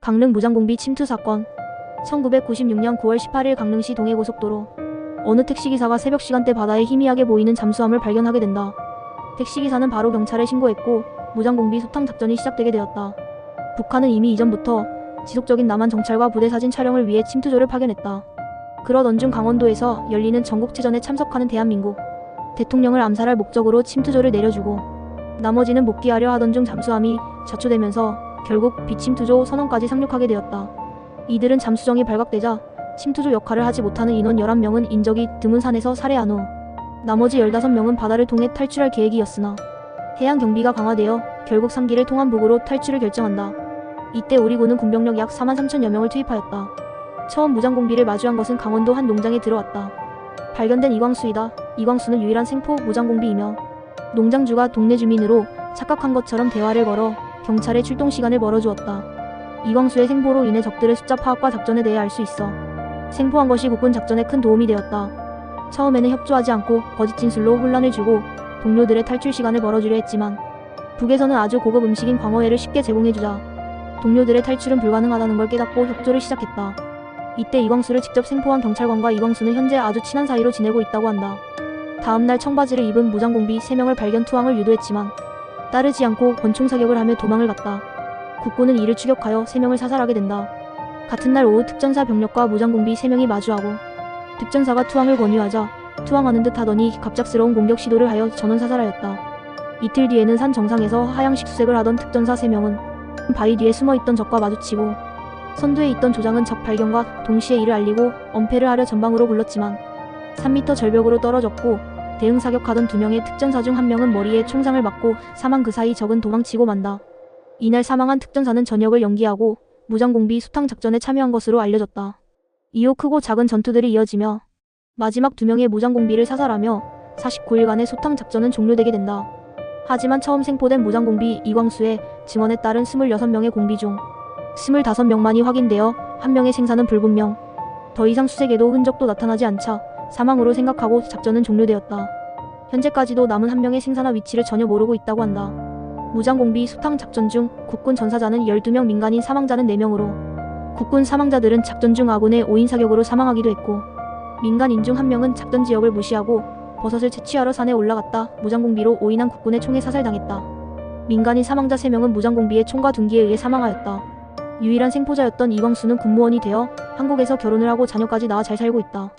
강릉 무장공비 침투 사건. 1996년 9월 18일 강릉시 동해고속도로. 어느 택시기사가 새벽 시간대 바다에 희미하게 보이는 잠수함을 발견하게 된다. 택시기사는 바로 경찰에 신고했고 무장공비 소탕 작전이 시작되게 되었다. 북한은 이미 이전부터 지속적인 남한 정찰과 부대 사진 촬영을 위해 침투조를 파견했다. 그러던 중 강원도에서 열리는 전국체전에 참석하는 대한민국 대통령을 암살할 목적으로 침투조를 내려주고 나머지는 복귀하려 하던 중 잠수함이 자초되면서 결국 비침투조 선원까지 상륙하게 되었다. 이들은 잠수정이 발각되자 침투조 역할을 하지 못하는 인원 11명은 인적이 드문 산에서 살해한 후 나머지 15명은 바다를 통해 탈출할 계획이었으나 해양 경비가 강화되어 결국 3기를 통한 북으로 탈출을 결정한다. 이때 우리 군은 군병력 약 43,000여 명을 투입하였다. 처음 무장공비를 마주한 것은 강원도 한 농장에 들어왔다. 발견된 이광수이다. 이광수는 유일한 생포 무장공비이며 농장주가 동네 주민으로 착각한 것처럼 대화를 걸어 경찰의 출동 시간을 벌어주었다. 이광수의 생포로 인해 적들의 숫자 파악과 작전에 대해 알 수 있어 생포한 것이 국군 작전에 큰 도움이 되었다. 처음에는 협조하지 않고 거짓 진술로 혼란을 주고 동료들의 탈출 시간을 벌어주려 했지만 북에서는 아주 고급 음식인 광어회를 쉽게 제공해주자 동료들의 탈출은 불가능하다는 걸 깨닫고 협조를 시작했다. 이때 이광수를 직접 생포한 경찰관과 이광수는 현재 아주 친한 사이로 지내고 있다고 한다. 다음날 청바지를 입은 무장공비 3명을 발견 투항을 유도했지만 따르지 않고 권총 사격을 하며 도망을 갔다. 국군은 이를 추격하여 3명을 사살하게 된다. 같은 날 오후 특전사 병력과 무장공비 3명이 마주하고 특전사가 투항을 권유하자 투항하는 듯 하더니 갑작스러운 공격 시도를 하여 전원 사살하였다. 이틀 뒤에는 산 정상에서 하향식 수색을 하던 특전사 3명은 바위 뒤에 숨어있던 적과 마주치고 선두에 있던 조장은 적 발견과 동시에 이를 알리고 엄폐를 하려 전방으로 굴렀지만 3m 절벽으로 떨어졌고 대응 사격하던 2명의 특전사 중 1명은 머리에 총상을 맞고 사망. 그 사이 적은 도망치고 만다. 이날 사망한 특전사는 전역을 연기하고 무장공비 수탕 작전에 참여한 것으로 알려졌다. 이후 크고 작은 전투들이 이어지며 마지막 2명의 무장공비를 사살하며 49일간의 소탕 작전은 종료되게 된다. 하지만 처음 생포된 무장공비 이광수의 증언에 따른 26명의 공비 중 25명만이 확인되어 1명의 생사는 불분명. 더 이상 수색에도 흔적도 나타나지 않자 사망으로 생각하고 작전은 종료되었다. 현재까지도 남은 1명의 생사나 위치를 전혀 모르고 있다고 한다. 무장공비 수탕 작전 중 국군 전사자는 12명, 민간인 사망자는 4명으로 국군 사망자들은 작전 중 아군의 5인 사격으로 사망하기도 했고 민간인 중 1명은 작전 지역을 무시하고 버섯을 채취하러 산에 올라갔다 무장공비로 오인한 국군의 총에 사살당했다. 민간인 사망자 3명은 무장공비의 총과 둔기에 의해 사망하였다. 유일한 생포자였던 이광수는 군무원이 되어 한국에서 결혼을 하고 자녀까지 낳아 잘 살고 있다.